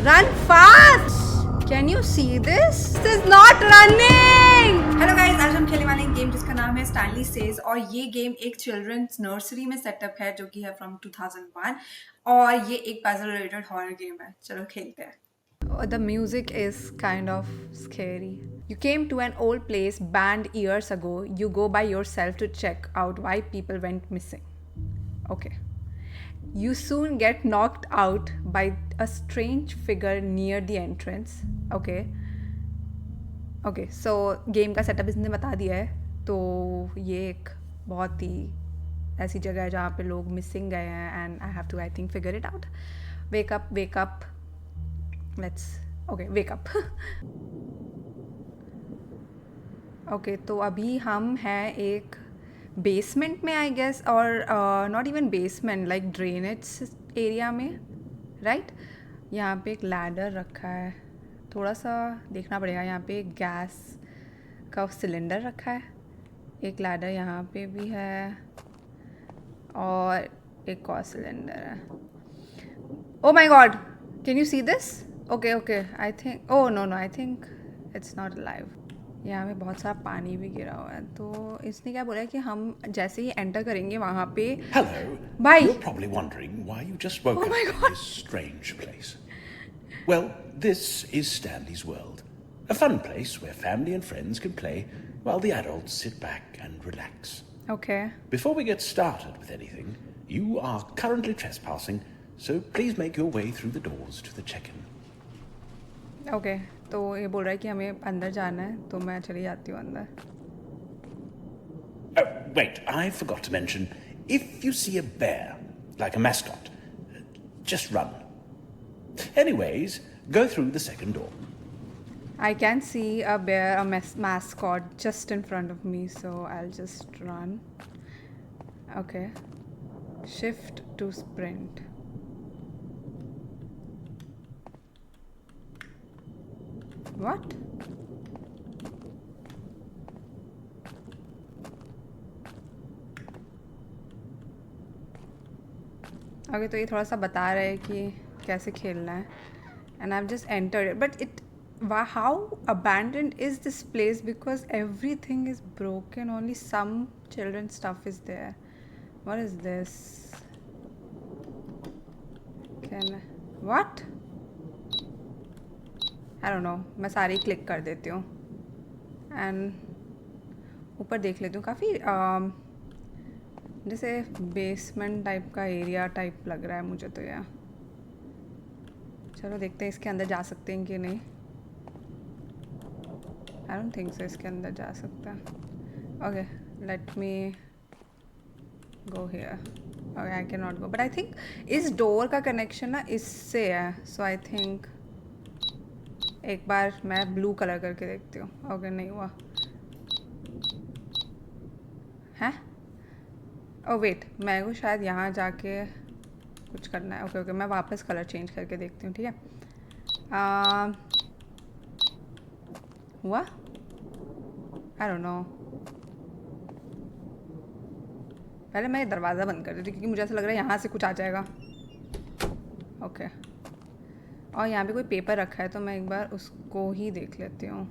Run fast! Can you see this? This is not running! Hello guys, आज हम खेलने वाले हैं गेम जिसका नाम है स्टैनली सेज और ये गेम एक चिल्ड्रंस नर्सरी में सेटअप है जो कि है फ्रॉम 2001 और ये एक पजल रिलेटेड हॉरर गेम है. चलो खेलते हैं. The music is kind of scary. You came to an old place banned years ago. You go by yourself to check out why people went missing. Okay. You soon get knocked out by a strange figure near the entrance. Okay. Okay so game का setup इसने बता दिया है. तो ये एक बहुत ही ऐसी जगह है जहाँ पे लोग मिसिंग गए हैं and I have to I think figure it out. Wake up let's okay wake up. Okay तो अभी हम हैं एक बेसमेंट में आई गेस, और not even basement, like drainage area में, राइट. यहाँ पे एक लैडर रखा है. थोड़ा सा देखना पड़ेगा. यहाँ पे एक गैस का सिलेंडर रखा है. एक लैडर यहाँ पे भी है और एक और सिलेंडर है. Oh my god, can you see this? Okay I think, oh no I think it's not live. यहाँ पे बहुत सारा पानी भी गिरा हुआ है. तो इसने क्या बोला है कि हम जैसे ही एंटर करेंगे वहाँ पे. Hello. Bye. You're probably wondering why you just woke Oh up my in God. this strange place. Well, this is Stanley's World, a fun place where family and friends can play while the adults sit back and relax. Okay Before we get started with anything, you are currently trespassing, so please make your way through the doors to the check-in. Okay तो ये बोल रहा है कि हमें अंदर जाना है, तो मैं चली जाती हूँ अंदर. Oh, wait, I forgot to mention, if you see a bear, like a mascot, just run. Anyways, go through the second door. I can see a bear, a mascot just in front of me, so I'll just run. Okay. Shift to sprint. What? Okay, तो ये थोड़ा सा बता रहा है कि कैसे खेलना है. And I've just entered it, but how abandoned is this place? Because everything is broken, only some children's stuff is there. What is this? What? I don't know. मैं सारी क्लिक कर देती हूँ एंड ऊपर देख लेती हूँ. काफ़ी जैसे बेसमेंट टाइप का एरिया टाइप लग रहा है मुझे तो. यार चलो देखते हैं इसके अंदर जा सकते हैं कि नहीं. आई डोंट थिंक सो इसके अंदर जा सकता. Okay let me go here. Okay I can not go, but I think इस डोर का कनेक्शन ना इससे है. सो आई थिंक एक बार मैं ब्लू कलर करके देखती हूँ. ओके नहीं हुआ है. ओ वेट, मैं को शायद यहाँ जाके कुछ करना है. ओके मैं वापस कलर चेंज करके देखती हूँ. ठीक है. हुआ? आई डोंट नो. पहले मैं ये दरवाज़ा बंद कर देती हूँ क्योंकि मुझे ऐसा लग रहा है यहाँ से कुछ आ जाएगा. ओके और यहाँ पे कोई पेपर रखा है तो मैं एक बार उसको ही देख लेती हूँ.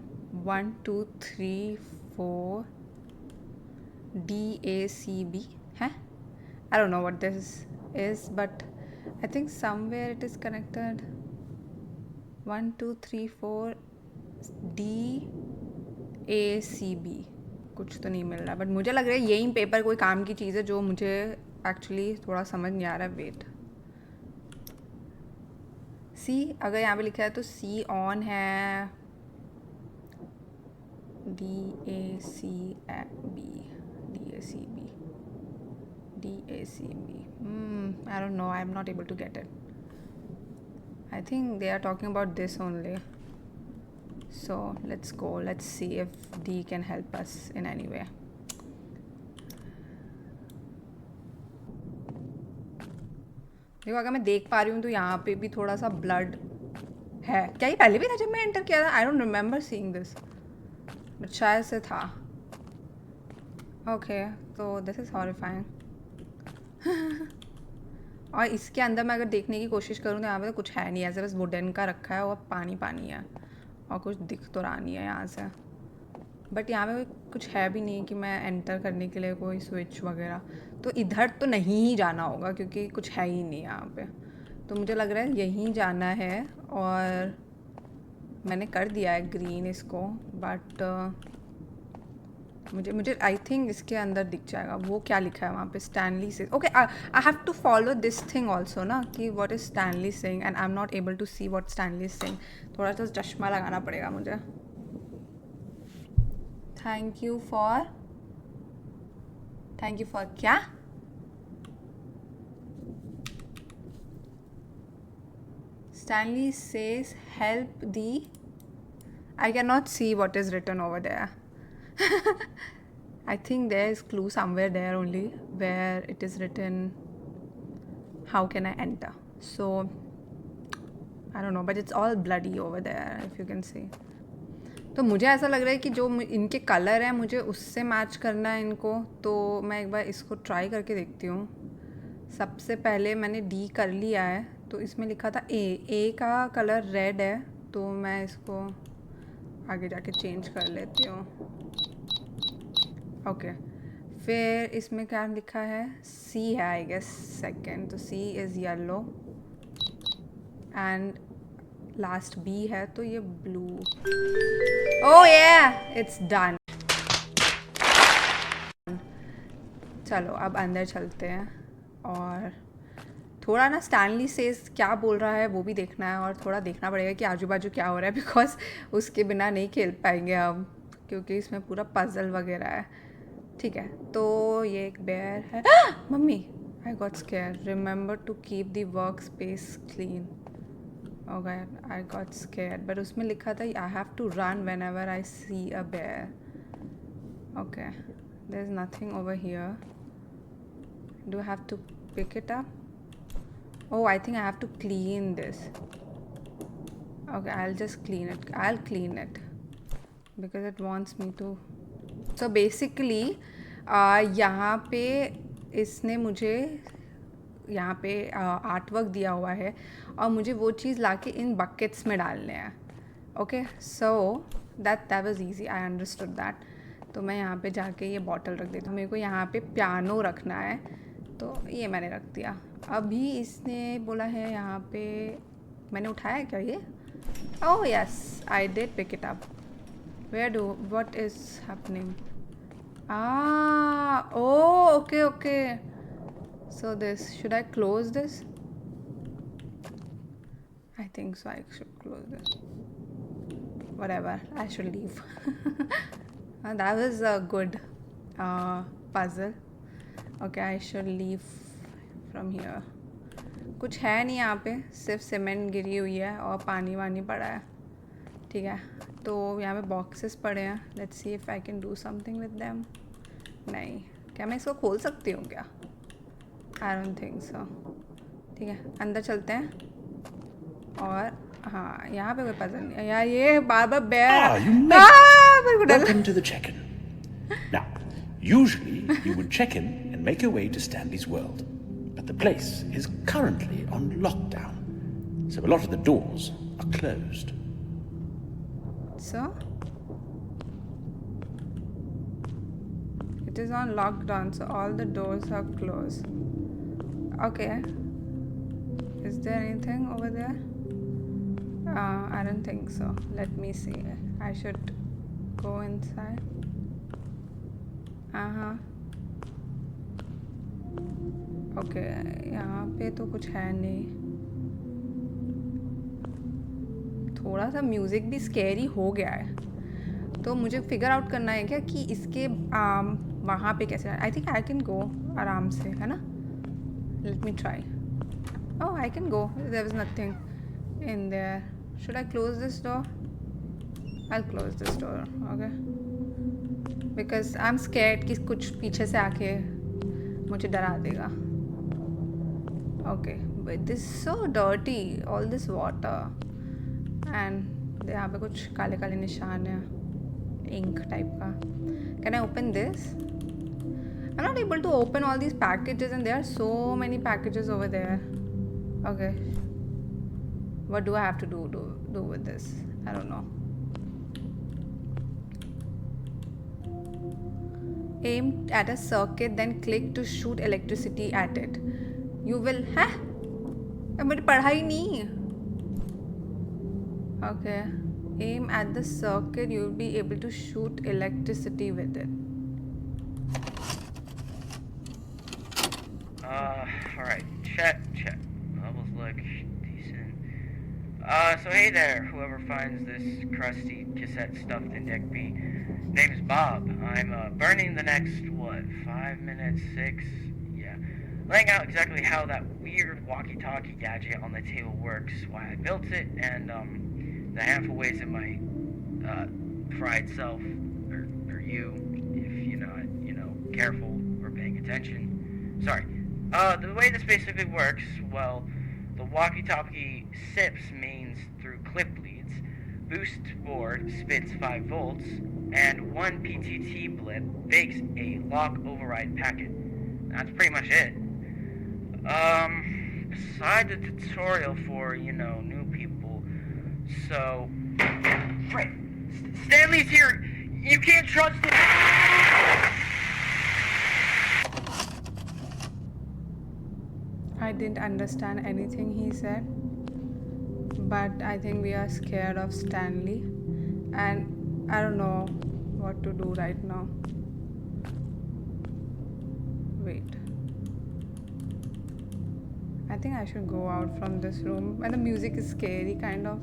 1 2 3 4 DACB है. I don't know what this is, but I think somewhere it is connected. 1 2 3 4 DACB कुछ तो नहीं मिल रहा, बट मुझे लग रहा है यही पेपर कोई काम की चीज़ है जो मुझे एक्चुअली थोड़ा समझ नहीं आ रहा है. वेट, सी अगर यहाँ पे लिखा है तो सी ऑन है. DACB. I don't know. I'm not able to get it. I think they are talking about this only. So let's go. Let's see if D can help us in any way. देखो अगर मैं देख पा रही हूँ तो यहाँ पे भी थोड़ा सा ब्लड है. क्या ये पहले भी था जब मैं एंटर किया था? I don't remember seeing this, but शायद से था. ओके तो दिस इज़ हॉरिफाइंग. और इसके अंदर मैं अगर देखने की कोशिश करूँ तो यहाँ पे तो कुछ है नहीं, ऐसे बस वुडन का रखा है और पानी पानी है और कुछ दिख तो रहा नहीं है यहाँ से। बट यहाँ पे कुछ है भी नहीं कि मैं एंटर करने के लिए कोई स्विच वगैरह, तो इधर तो नहीं ही जाना होगा क्योंकि कुछ है ही नहीं यहाँ पे। तो मुझे लग रहा है यहीं जाना है और मैंने कर दिया है ग्रीन इसको, बट मुझे आई थिंक इसके अंदर दिख जाएगा। वो क्या लिखा है वहाँ पे, स्टैनली से। Okay, I have to follow this thing also ना कि what is Stanley Singh, and I am not able to see what Stanley Singh. थोड़ा सा चश्मा लगाना पड़ेगा मुझे। थैंक यू फॉर क्या? Stanley says help the, I cannot see what is written over there. I think there is clue somewhere there only where it is written how can I enter. So I don't know, but it's all bloody over there if you can see. तो मुझे ऐसा लग रहा है कि जो इनके colour हैं मुझे उससे मैच करना है इनको, तो मैं एक बार इसको ट्राई करके देखती हूँ। सबसे पहले मैंने डी कर लिया है, तो इसमें लिखा था ए का कलर रेड है, तो मैं इसको आगे जाके चेंज कर लेती हूँ। ओके, फिर इसमें क्या लिखा है, सी है आई गेस सेकेंड, तो C is yellow and last B है तो ये ब्लू। ओह ये इट्स डन। चलो अब अंदर चलते हैं और थोड़ा ना स्टैनली सेज क्या बोल रहा है वो भी देखना है, और थोड़ा देखना पड़ेगा कि आजू बाजू क्या हो रहा है, बिकॉज उसके बिना नहीं खेल पाएंगे हम, क्योंकि इसमें पूरा पजल वगैरह है। ठीक है, तो ये एक बेयर है। Mummy, I got scare, remember to keep the work space clean. Okay, I got scare, but उसमें लिखा था I have to run whenever I see a bear. Okay, there is nothing over here. Do have to pick it up? Oh, I think I have to clean this. Okay, I'll just clean it. I'll clean it because it wants me to. So basically, यहाँ पे इसने मुझे यहाँ पे art work दिया हुआ है और मुझे वो चीज़ लाके इन बकेट्स में डालने हैं। Okay, so that was easy, I understood that. तो मैं यहाँ पे जाके ये बॉटल रख देती हूँ। मेरे को यहाँ पे पियानो रखना है, तो ये मैंने रख दिया। अभी इसने बोला है यहाँ पे, मैंने उठाया क्या ये? Oh yes, I did pick it up. Where do, what is happening? Oh okay okay, so this, should I close this? I think so, I should close this. Whatever, I should leave. That was a good puzzle. Okay, I should leave from here. कुछ है नहीं यहाँ पे, सिर्फ cement गिरी हुई है और पानी वानी पड़ा है। ठीक है, तो यहाँ पे बॉक्सेस पड़े हैं। Let's see if I can do something with them. नहीं, क्या मैं इसको खोल सकती हूँ क्या? I don't think so. ठीक है, अंदर चलते हैं। और हाँ, यहाँ पे कोई पसंद नहीं है यार, ये बार बार you made it. मेरे को डर। Welcome to the check-in. Now, usually you would check in and make your way to Stanley's World, but the place is currently on lockdown, so a lot of the doors are closed. So it is on lockdown, so all the doors are closed. Okay, is there anything over there? I don't think so. Let me see. I should go inside. Okay, यहाँ पे तो कुछ है नहीं। थोड़ा सा music भी scary हो गया है, तो मुझे फिगर आउट करना है क्या कि इसके वहाँ पे कैसे। आई थिंक आई कैन गो आराम से, है ना? Let me try. Oh, I can go, there is nothing in there. Should I close this door? I will close this door, okay, because I am scared कि कुछ पीछे से आके मुझे डरा देगा। ओके, but this so dirty, all this water, and यहाँ पे कुछ काले काले निशान है, इंक टाइप का। Can I open this? I am not able to open all these packages and there are so many packages over there. Okay. What do I have to do with this? I don't know. Aim at a circuit, then click to shoot electricity at it. You will. Huh? मेरी पढ़ाई नहीं. Okay. Aim at the circuit, you'll be able to shoot electricity with it. Alright, check. Levels look decent. So hey there, whoever finds this crusty cassette stuffed in Deck B. Name's Bob. I'm, burning the next, 5 minutes, 6? Yeah. Laying out exactly how that weird walkie-talkie gadget on the table works, why I built it, and, the handful ways it might, fried self, or you, if you're not, careful or paying attention. Sorry. The way this basically works, well, the walkie-talkie sips mains through clip leads, boost board spits 5 volts, and one PTT blip bakes a lock override packet. That's pretty much it. Beside the tutorial for, new people, so... Fred, Stanley's here! You can't trust him! I didn't understand anything he said, but I think we are scared of Stanley, and I don't know what to do right now. Wait. I think I should go out from this room, and the music is scary, kind of.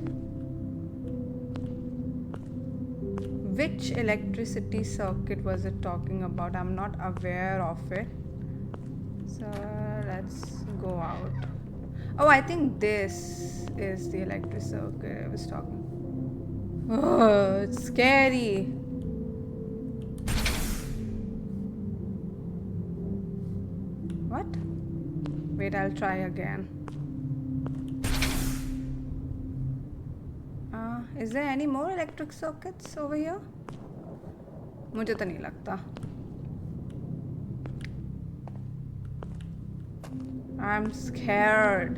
Which electricity circuit was it talking about? I'm not aware of it. So let's go out. Oh, I think this is the electric circuit I was talking. Oh, it's scary. What? Wait, I'll try again. Is there any more electric circuits over here? मुझे तो नहीं लगता. I'm scared.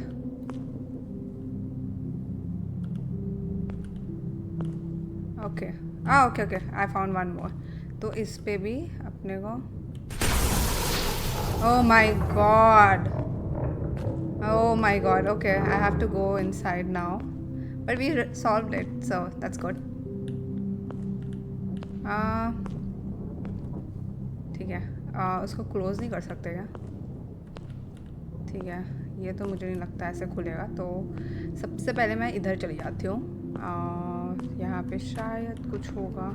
Okay. Okay. I found one more. तो इस पे भी अपने को. Oh my god. Okay, I have to go inside now. But we solved it, so that's good. ठीक है. उसको क्लोज नहीं कर सकते क्या? ठीक है, ये तो मुझे नहीं लगता ऐसे खुलेगा, तो सबसे पहले मैं इधर चली जाती हूँ. यहाँ पे शायद कुछ होगा.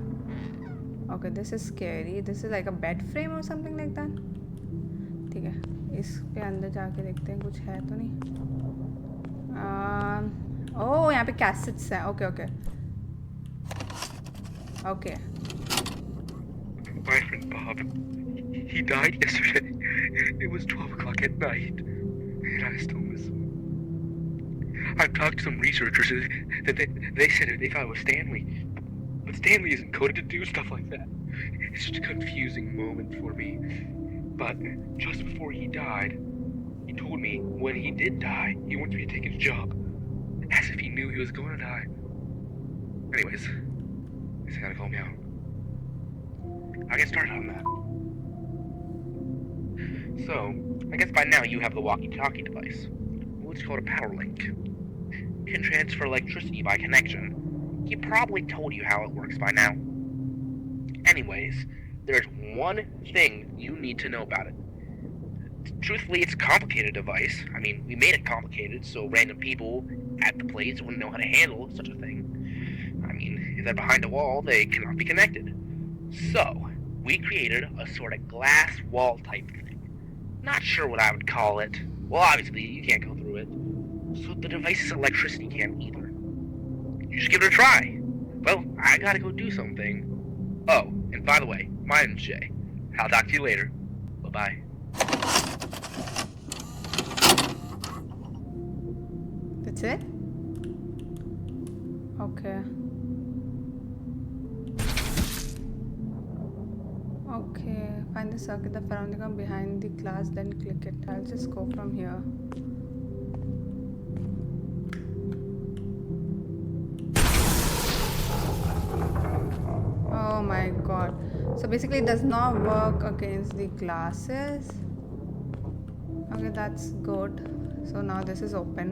Okay, this is scary. This is like a bed frame और समथिंग लाइक दैट. ठीक है, इस पे अंदर जाके देखते हैं कुछ है तो नहीं. ओह, यहाँ पे कैसेट्स हैं. Okay. My friend Bob, he died yesterday. It was 12 o'clock at night, and I still miss him. I've talked to some researchers that they said they thought it was Stanley, but Stanley isn't coded to do stuff like that. It's just a confusing moment for me. But just before he died, he told me when he did die, he wanted me to take his job, as if he knew he was going to die. Anyways, I guess I gotta calm down. I'll get started on that. So, I guess by now you have the walkie-talkie device. It's called a power link. It can transfer electricity by connection. He probably told you how it works by now. Anyways, there's one thing you need to know about it. Truthfully, it's a complicated device. I mean, we made it complicated so random people at the place wouldn't know how to handle such a thing. I mean, if they're behind a wall, they cannot be connected. So, we created a sort of glass wall type thing. Not sure what I would call it. Well, obviously, you can't go through it. So the device's electricity can't either. You should give it a try. Well, I gotta go do something. Oh, and by the way, my name's Jay. I'll talk to you later. Bye-bye. That's it? Okay. Okay, find the circuit, the surrounding behind the glass, then click it. I'll just go from here. Oh my god. So basically it does not work against the glasses. Okay, that's good. So now this is open.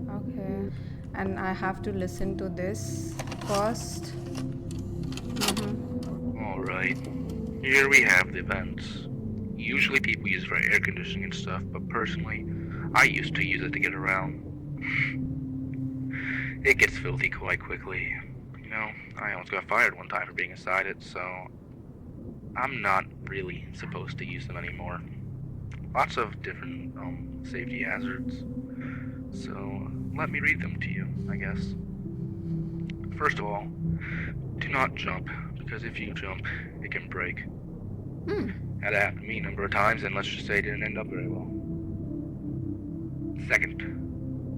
Okay. And I have to listen to this first. Alright. Here we have the vents. Usually people use it for air conditioning and stuff, but personally, I used to use it to get around. It gets filthy quite quickly. You know, I almost got fired one time for being inside it, so I'm not really supposed to use them anymore. Lots of different safety hazards. So let me read them to you, I guess. First of all, do not jump, because if you jump, it can break. Had happened to me a number of times, and let's just say it didn't end up very well. Second,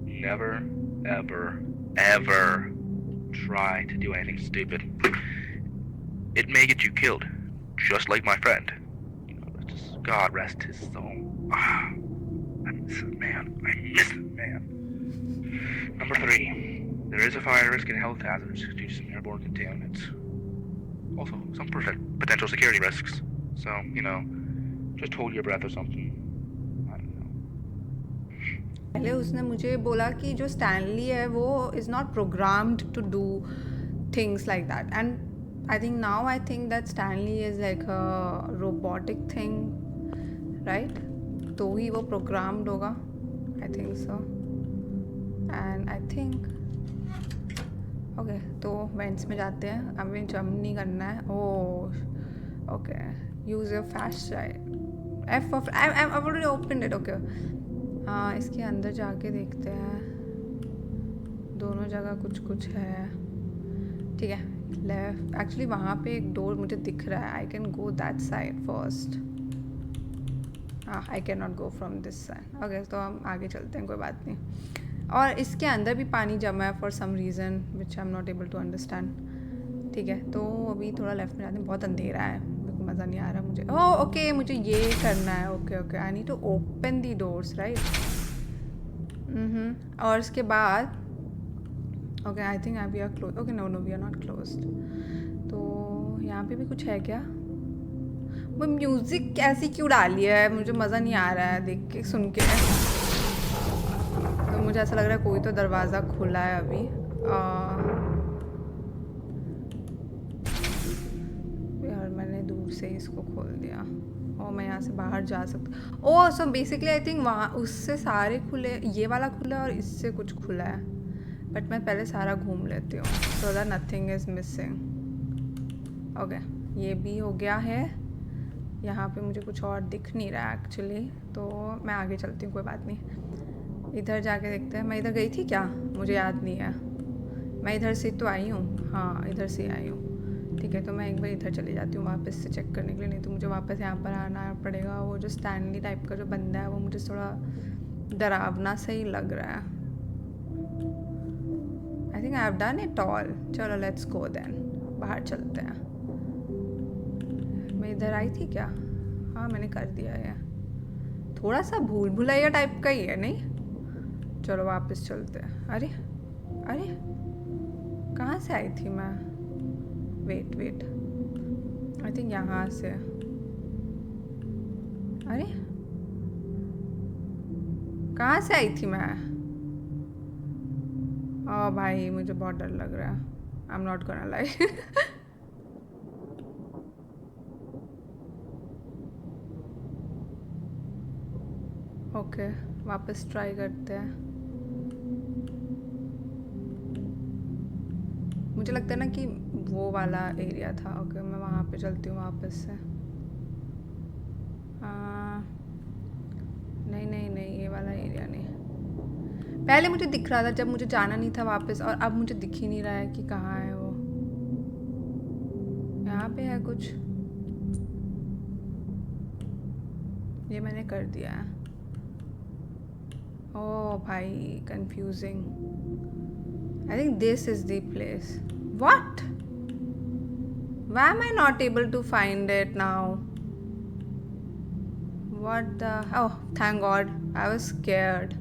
never, ever, ever try to do anything stupid. It may get you killed, just like my friend. You know, just God rest his soul. I miss it, man. I miss it, man. Number 3, there is a fire risk and health hazards due to some airborne contaminants. Also, some potential security risks. So, you know, just hold your breath or something. I don't know. पहले उसने मुझे बोला कि जो Stanley है वो is not programmed to do things like that and I think now I think that Stanley is like a robotic thing right तो ही वो प्रोग्राम्ड होगा I think so and I think okay तो vents में जाते हैं हमें jump नहीं करना है oh okay use your fast drive F off I already open it okay हाँ इसके अंदर जाके देखते हैं दोनों जगह कुछ कुछ है ठीक है लेफ्ट एक्चुअली वहाँ पे एक डोर मुझे दिख रहा है I can go that side first हाँ I can not go from this side okay तो हम आगे चलते हैं कोई बात नहीं और इसके अंदर भी पानी जमा है for some reason which I am not able to understand ठीक है तो अभी थोड़ा लेफ्ट में जाते हैं बहुत अंधेरा है मेरे को मज़ा नहीं आ रहा मुझे ओह ओके मुझे ये करना है okay okay I need to open the doors right और उसके बाद okay I think we are close okay no no we are not close तो यहाँ पे भी कुछ है क्या वो म्यूज़िक ऐसी क्यों डाली है मुझे मज़ा नहीं आ रहा है देख के सुन के तो मुझे ऐसा लग रहा है कोई तो दरवाज़ा खुला है अभी यार मैंने दूर से ही इसको खोल दिया और मैं यहाँ से बाहर जा सकता ओह सो बेसिकली आई थिंक वहाँ उससे सारे खुले ये वाला खुला है और इससे कुछ खुला है बट मैं पहले सारा घूम लेती हूँ so that nothing is missing okay ये भी हो गया है यहाँ पे मुझे कुछ और दिख नहीं रहा है एक्चुअली तो मैं आगे चलती हूँ कोई बात नहीं इधर जाके देखते हैं मैं इधर गई थी क्या मुझे याद नहीं है मैं इधर से तो आई हूँ हाँ इधर से आई हूँ ठीक है तो मैं एक बार इधर चली जाती हूँ वापस से चेक करने के लिए नहीं तो मुझे वापस यहाँ पर आना पड़ेगा वो जो स्टैनली टाइप का जो बंदा है वो मुझे थोड़ा डरावना सा ही लग रहा है I think I have done it all चलो लेट्स गो देन बाहर चलते हैं मैं इधर आई थी क्या हाँ मैंने कर दिया है थोड़ा सा भूल भुलैया टाइप का ही है नहीं चलो वापस चलते हैं अरे अरे कहाँ से आई थी मैं वेट वेट आई थिंक यहाँ से अरे कहाँ से आई थी मैं ओ भाई मुझे बहुत डर लग रहा है आई am not gonna lie okay वापस ट्राई करते हैं मुझे लगता है ना कि वो वाला एरिया था ओके मैं वहाँ पे चलती हूँ वापस से नहीं नहीं नहीं ये वाला एरिया नहीं पहले मुझे दिख रहा था जब मुझे जाना नहीं था वापस और अब मुझे दिख ही नहीं रहा है कि कहाँ है वो यहाँ पे है कुछ ये मैंने कर दिया है ओह भाई confusing I think this is the place. What? Why am I not able to find it now? What the... Oh, thank God. I was scared.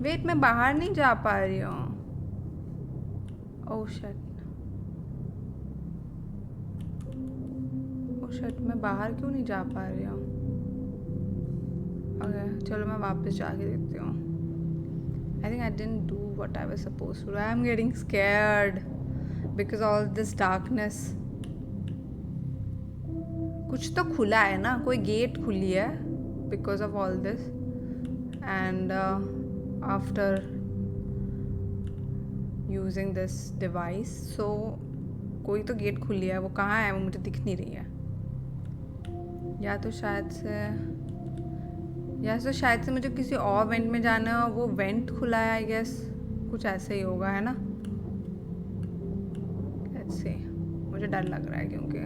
Wait, मैं बाहर नहीं जा पा रही हूँ। ओह शिट, ओह शिट, मैं बाहर क्यों नहीं जा पा रही हूँ? ओके, चलो मैं वापस जाके देखती हूँ। I think I didn't do what I was supposed to do. I am getting scared because all this darkness. कुछ तो खुला है ना, कोई गेट खुली है because of all this. And after using this device, so कोई तो गेट खुली है। वो कहाँ है वो मुझे दिख नहीं रही है। या तो शायद से मुझे किसी और वेंट में जाना है, वो वेंट खुला है आई गेस। कुछ ऐसे ही होगा, है ना? Let's see. मुझे डर लग रहा है क्योंकि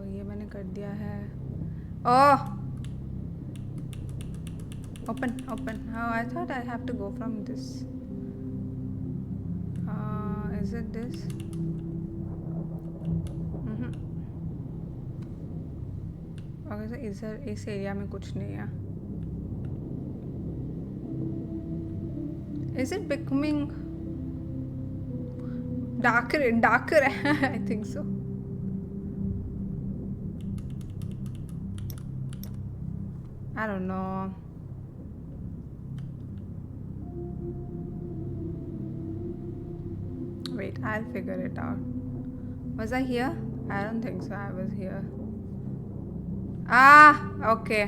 ये मैंने कर दिया है। ओह, open. Oh, I thought I have to go from this. Is it this? Okay, so इस एरिया में कुछ नहीं है। Is it becoming darker and darker? I think so. I don't know. Wait, I'll figure it out. Was I here? I don't think so. I was here. Okay.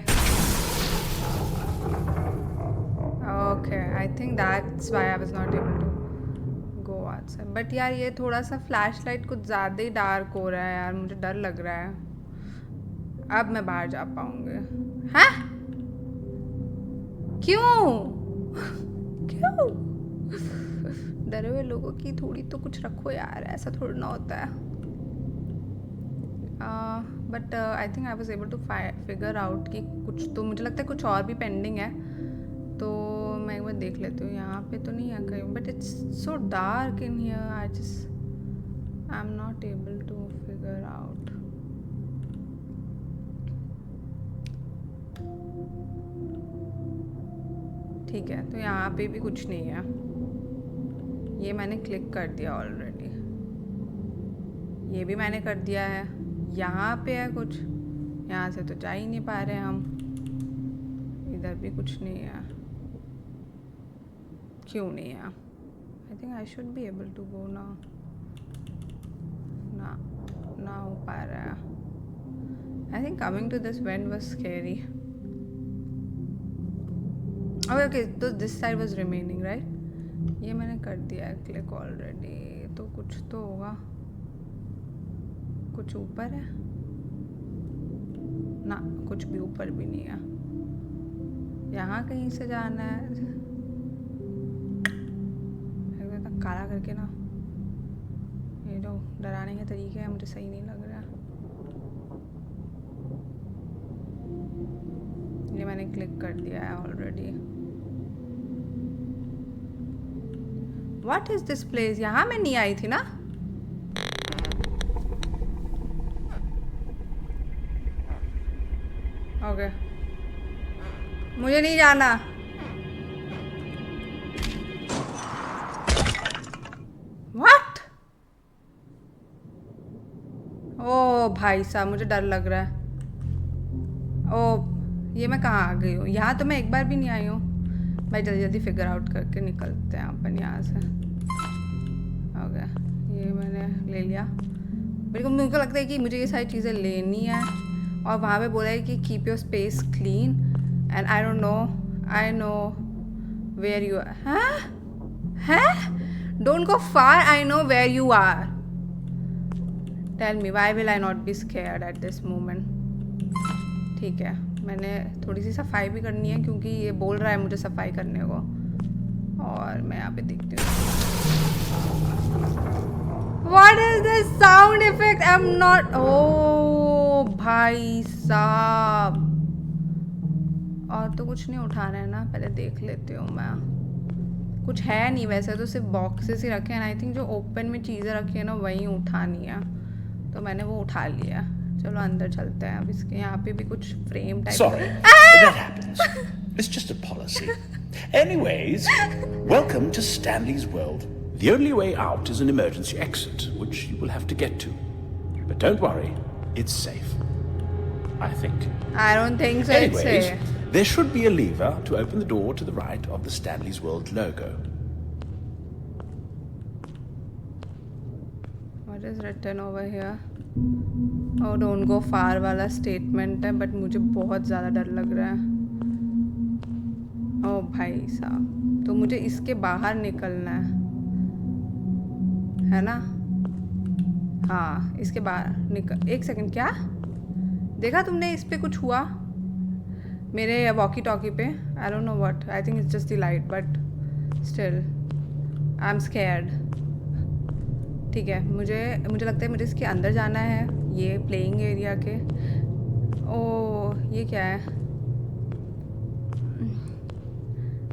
Okay, I think that's why I was not able to go outside. But यार ये थोड़ा सा flashlight कुछ ज़्यादा ही dark हो रहा है यार, मुझे डर लग रहा है। अब मैं बाहर जा पाऊंगी? हाँ? क्यों? क्यों? डरे हुए लोगों की थोड़ी तो कुछ रखो यार, ऐसा थोड़ा ना होता है। But I think I was able to figure out कि कुछ तो, मुझे लगता है कुछ और भी पेंडिंग है। तो मैं एक बार देख लेती हूँ। यहाँ पे तो नहीं है कहीं, but it's so dark in here. I am not able to figure out. ठीक है, तो यहाँ पे भी कुछ नहीं है। ये मैंने क्लिक कर दिया ऑलरेडी। ये भी मैंने कर दिया है। यहाँ पे है कुछ, यहाँ से तो जा ही नहीं पा रहे हम। इधर भी कुछ नहीं है। क्यों नहीं है? I think I should be able to go now. ना हो पा रहा है। I think coming to this vent was scary. Okay, तो this side was remaining right. ये मैंने कर दिया है क्लिक ऑलरेडी। तो कुछ तो होगा। कुछ ऊपर है ना? कुछ भी ऊपर भी नहीं है। यहाँ कहीं से जाना है। एकदम काला करके ना, ये जो डराने के तरीके हैं मुझे सही नहीं लग रहा। ये मैंने क्लिक कर दिया है already. What is this place? यहाँ मैं नहीं आई थी ना? ओके, मुझे नहीं जाना। व्हाट? ओ भाई साहब, मुझे डर लग रहा है। ओ, ये मैं कहाँ आ गई हूँ? यहाँ तो मैं एक बार भी नहीं आई हूँ। भाई जल्दी जल्दी फिगर आउट करके निकलते हैं अपन यहाँ से। ओके, ये मैंने ले लिया। मेरे को लगता है कि मुझे ये सारी चीज़ें लेनी है। और वहाँ पे बोला है कि keep your space clean and I don't know, I know where you are. हैं? Don't go far, I know where you are. Tell me why will I not be scared at this moment. ठीक है, मैंने थोड़ी सी सफाई भी करनी है क्योंकि ये बोल रहा है मुझे सफाई करने को। और मैं यहाँ पे देखती हूँ। What is this sound effect? I'm not. Oh भाई साहब, और तो कुछ नहीं उठाना है ना? पहले देख लेती हूँ मैं। कुछ है नहीं वैसे तो, सिर्फ बॉक्सेस ही रखे हैं। आई थिंक जो ओपन में चीज़ें रखी है ना वही उठानी है। तो मैंने वो उठा लिया। चलो अंदर चलते हैं अब। इसके यहाँ पे भी कुछ frame type Sorry, that happens. It's just a policy. Anyways, welcome to Stanley's World. The only way out is an emergency exit, which you will have to get to. But don't worry, it's safe. I think. I don't think so. It's Anyways, safe. there should be a lever to open the door to the right of the Stanley's World logo. What is written over here? Oh, don't go far वाला statement है, but मुझे बहुत ज़्यादा डर लग रहा है। ओ भाई साहब, तो मुझे इसके बाहर निकलना है ना? हाँ, इसके बाहर निकल। एक सेकंड, क्या देखा तुमने? इस पे कुछ हुआ मेरे वॉकी टॉकी पे? आई don't know what, I think it's just the light, but still I am scared. ठीक है, मुझे लगता है मुझे इसके अंदर जाना है, ये प्लेइंग एरिया के। ओ ये क्या है?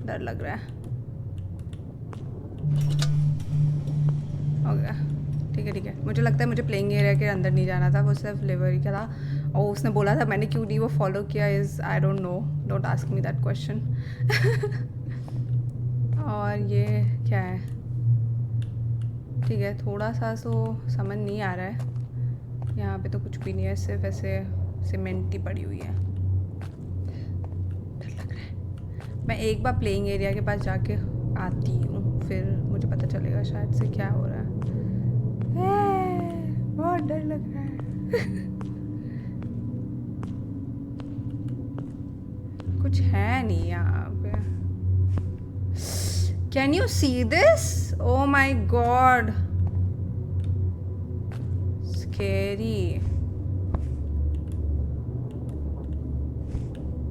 डर लग रहा है। ओके ठीक है, मुझे लगता है मुझे प्लेइंग एरिया के अंदर नहीं जाना था, वो सिर्फ डिलीवरी का था। और उसने बोला था, मैंने क्यों नहीं वो फॉलो किया is I don't no, don't ask me that question. और ये क्या है? ठीक है, थोड़ा सा सो समझ नहीं आ रहा है। यहाँ पे तो कुछ भी नहीं है, सिर्फ ऐसे सीमेंट ही पड़ी हुई है। डर लग रहा है। मैं एक बार प्लेइंग एरिया के पास जाके आती हूँ, फिर मुझे पता चलेगा शायद से क्या हो रहा है। बहुत डर लग रहा है। कुछ है नहीं यहाँ पे। Can you see this? Oh my god, scary.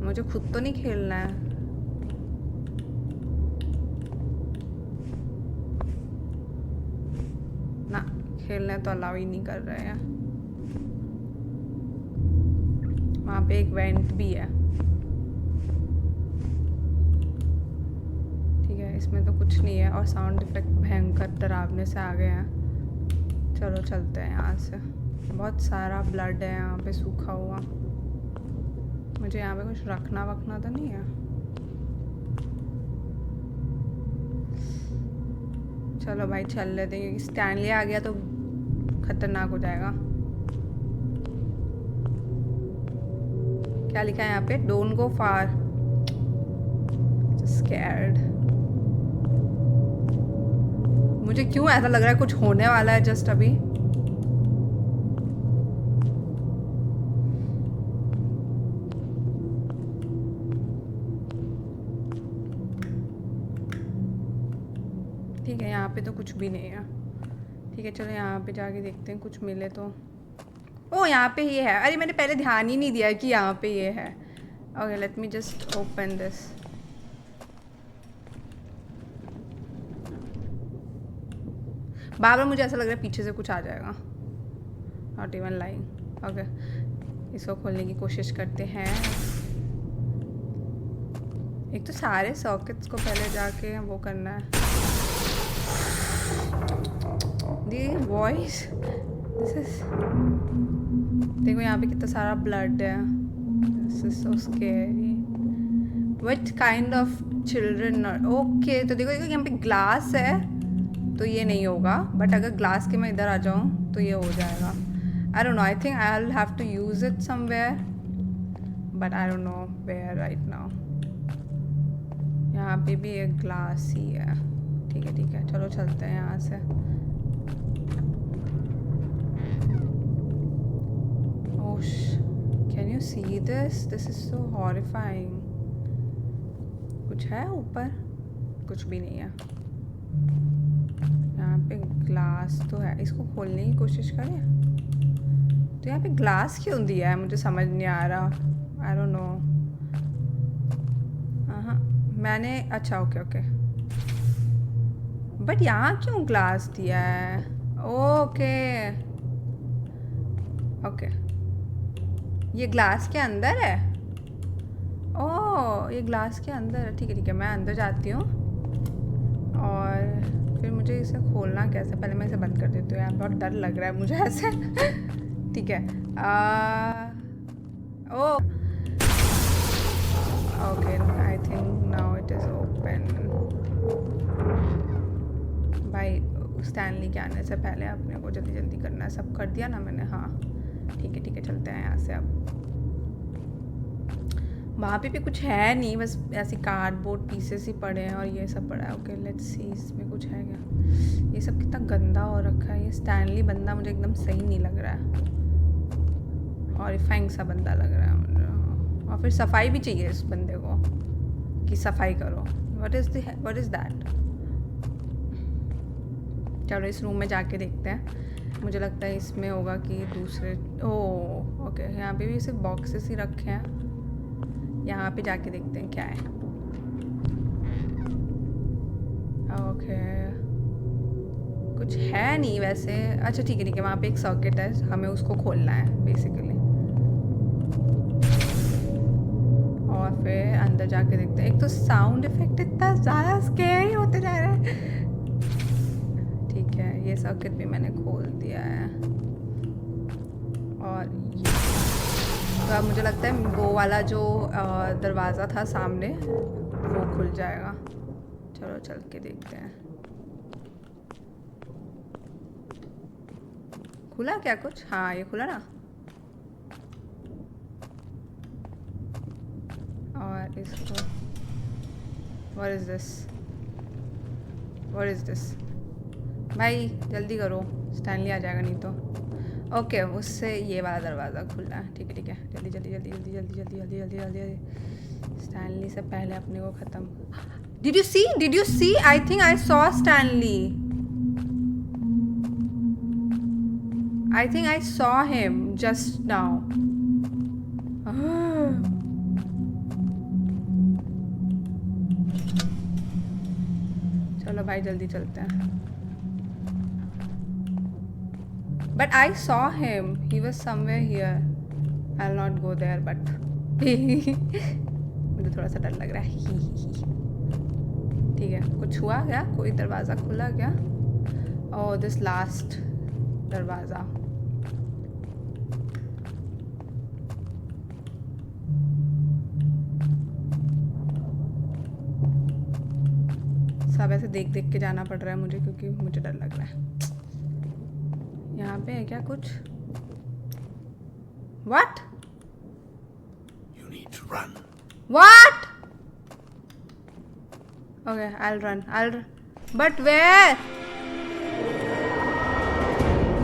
मुझे खुद तो नहीं खेलना है। ना, खेलने तो अलाउ ही नहीं कर रहे हैं। वहाँ पे एक वेंट भी है। ठीक है, इसमें तो कुछ नहीं है, और साउंड इफेक्ट भयंकर डरावने से आ गए हैं। चलो चलते हैं यहाँ से। बहुत सारा ब्लड है यहाँ पे, सूखा हुआ। मुझे यहाँ पे कुछ रखना वखना तो नहीं है। चलो भाई चल लेते हैं, क्योंकि स्टैनली आ गया तो खतरनाक हो जाएगा। क्या लिखा है यहाँ पे? Don't go far, scared. मुझे क्यों ऐसा लग रहा है कुछ होने वाला है जस्ट अभी। ठीक है, यहाँ पे तो कुछ भी नहीं है। ठीक है, चलो यहाँ पे जाके देखते हैं, कुछ मिले तो। ओ यहाँ पे ये है। अरे मैंने पहले ध्यान ही नहीं दिया कि यहाँ पे ये है। Okay, let me just open this. बार बार मुझे ऐसा लग रहा है पीछे से कुछ आ जाएगा। Not even lying. ओके, इसको खोलने की कोशिश करते हैं। एक तो सारे सॉकेट्स को पहले जाके वो करना है। दी वॉइस, दिस इज, देखो यहाँ पे कितना सारा ब्लड है। This is so scary. What kind of children? Okay, तो देखो यहाँ पे ग्लास है तो ये नहीं होगा, बट अगर ग्लास के मैं इधर आ जाऊँ तो ये हो जाएगा। I don't know, I think I will have to use it somewhere, but I don't know where right now. यहाँ पे भी एक ग्लास ही है। ठीक है, चलो चलते हैं यहाँ से। ओश, can you see this? This is so horrifying. कुछ है ऊपर? कुछ भी नहीं है। यहाँ पे ग्लास तो है, इसको खोलने की कोशिश करें। तो यहाँ पे ग्लास क्यों दिया है? मुझे समझ नहीं आ रहा। आई डोंट नो। हाँ, मैंने, अच्छा ओके, बट यहाँ क्यों ग्लास दिया है? ओके, ये ग्लास के अंदर है। ओह, ये ग्लास के अंदर है। ठीक है, मैं अंदर जाती हूँ और फिर मुझे इसे खोलना कैसे? पहले मैं इसे बंद कर देती हूँ यार, बहुत डर लग रहा है मुझे ऐसे। ठीक है। Oh okay, I think now it is open. भाई स्टैनली के आने से पहले अपने को जल्दी जल्दी करना है। सब कर दिया ना मैंने? हाँ ठीक है, चलते हैं यहाँ से। अब वहाँ पे भी कुछ है नहीं, बस ऐसे कार्डबोर्ड पीसेस ही पड़े हैं और ये सब पड़ा है। ओके लेट्स सी इसमें कुछ है क्या। ये सब कितना गंदा हो रखा है। ये स्टैनली बंदा मुझे एकदम सही नहीं लग रहा है, हॉरिफाइंग सा बंदा लग रहा है मुझे। और फिर सफाई भी चाहिए इस बंदे को कि सफाई करो। What is that? चलो इस रूम में जाके देखते हैं। मुझे लगता है इसमें होगा कि दूसरे। ओके, यहाँ पे भी सिर्फ बॉक्सेस ही रखे हैं। यहाँ पे जाके देखते हैं क्या है। ओके कुछ है नहीं वैसे। अच्छा ठीक है, वहाँ पे एक सॉकेट है, हमें उसको खोलना है बेसिकली। और फिर अंदर जाके देखते हैं। एक तो साउंड इफेक्ट इतना ज़्यादा स्कैरी होते जा रहा है। ठीक है, ये सॉकेट भी मैंने खोल दिया है। और ये तो अब मुझे लगता है वो वाला जो दरवाज़ा था सामने वो खुल जाएगा। चलो चल के देखते हैं। खुला क्या कुछ? हाँ ये खुला ना। और इसको व्हाट इज़ दिस भाई जल्दी करो, स्टैनली आ जाएगा नहीं तो। ओके उससे ये वाला दरवाज़ा खुला है। ठीक है, जल्दी। स्टैनली से पहले अपने को ख़त्म। Did you see? I think I saw Stanley. I think I saw him just now. चलो भाई जल्दी चलते हैं। But I saw him. He was somewhere here. I'll not go there, but मुझे थोड़ा सा डर लग रहा है। ठीक है, कुछ हुआ क्या? कोई दरवाज़ा खुला क्या? ओह दिस लास्ट दरवाज़ा। सब ऐसे देख देख के जाना पड़ रहा है मुझे, क्योंकि मुझे डर लग रहा है। यहाँ पे है क्या कुछ? What? You need to run. What? Okay, I'll run. But where?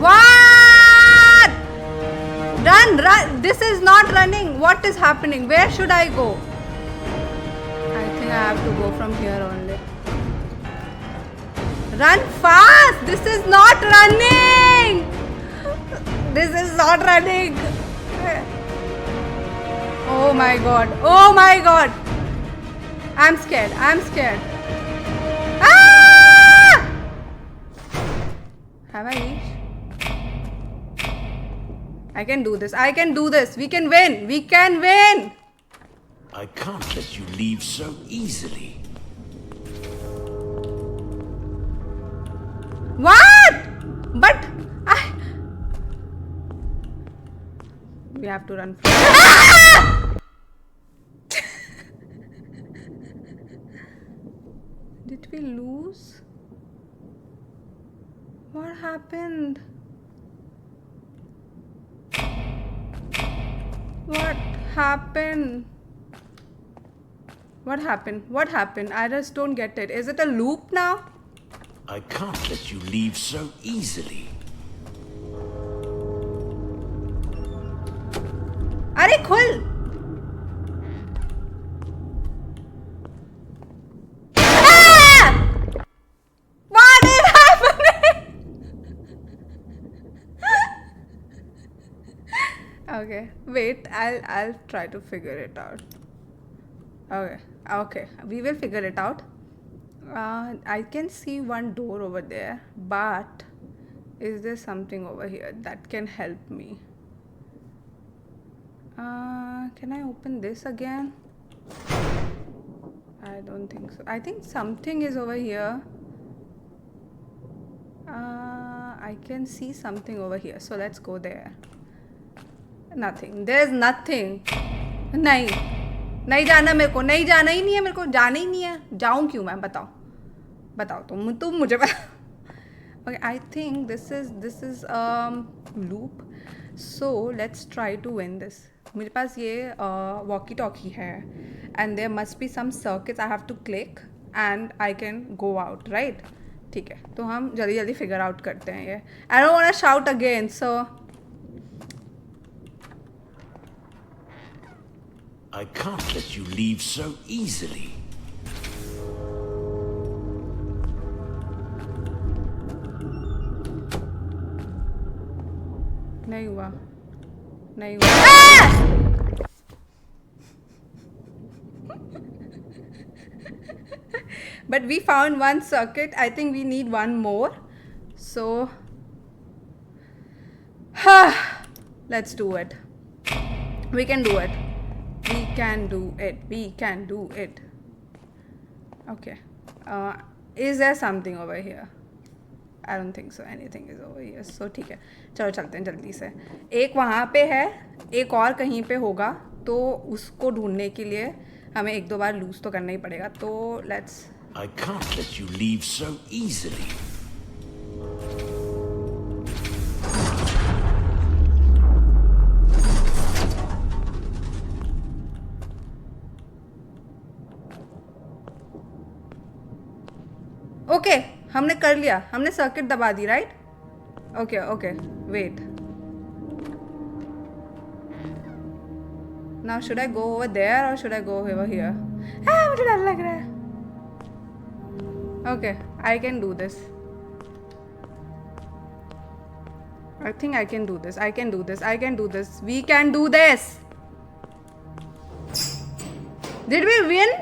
What? Run! This is not running. What is happening? Where should I go? I think I have to go from here only. Run fast! This is not running! This is not running! Oh my god! I'm scared. Ah! Have I reached? I can do this. We can win! I can't let you leave so easily. What? But we have to run. Did we lose? What happened? What happened? I just don't get it. Is it a loop now? I can't let you leave so easily. अरे खुल! What is happening? Okay, wait. I'll try to figure it out. Okay. We will figure it out. I can see one door over there, but is there something over here that can help me? Can I open this again? I don't think so. I think something is over here. I can see something over here, so let's go there. Nothing, there is nothing. नहीं, नहीं जाना मेरे को, नहीं जाना ही नहीं है मेरे को, जाना ही नहीं है. जाऊँ क्यों मैं? बताओ, बताओ तुम मुझे बता. Okay, I think this is loop. So let's try to win this. मेरे पास ये walkie talkie है and there must be some circuits I have to click and I can go out, right? ठीक है, तो हम जल्दी जल्दी figure out करते हैं ये. I don't want to shout again, so I can't let you leave so easily. नहीं हुआ, नहीं हुआ. But we found one circuit. I think we need one more. So let's do it. We can do it. We can do it. We can do it. Okay. Is there something over here? I don't think so. Anything is over here. So ठीक है, चलो चलते हैं जल्दी से. एक वहाँ पे है, एक और कहीं पे होगा, तो उसको ढूंढने के लिए हमें एक दो बार लूज तो करना ही पड़ेगा. तो let's. I can't let you leave so easily. Okay, हमने कर लिया, हमने सर्किट दबा दी, right? Okay okay, wait. Now should I go over there और should I go over here? मुझे डर लग रहा है. Okay, I can do this. I think I can do this. I can do this. I can do this. We can do this. Did we win?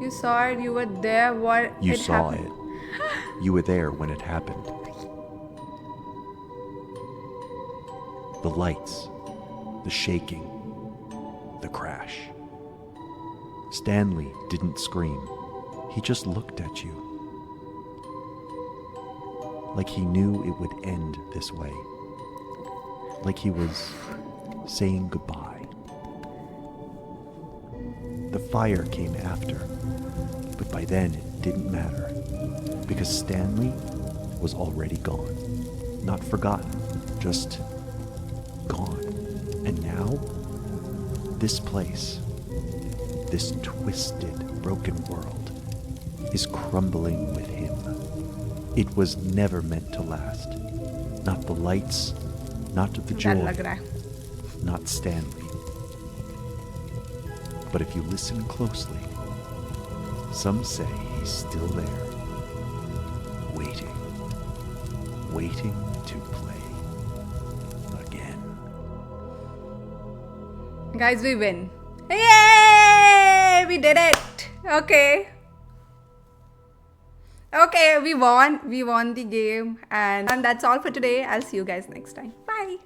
You saw it. You were there. What? You it saw happened. it. You were there when it happened. The lights, the shaking, the crash. Stanley didn't scream. He just looked at you. Like he knew it would end this way. Like he was saying goodbye. The fire came after, but by then it didn't matter, because Stanley was already gone. Not forgotten, just gone. And now, this place, this twisted, broken world, is crumbling with him. It was never meant to last. Not the lights, not the डर joy, लग रहा है. not Stanley. But if you listen closely, some say he's still there, waiting, waiting to play again. Guys, we win. Yay! We did it. Okay. Okay, we won. We won the game. And that's all for today. I'll see you guys next time. Bye.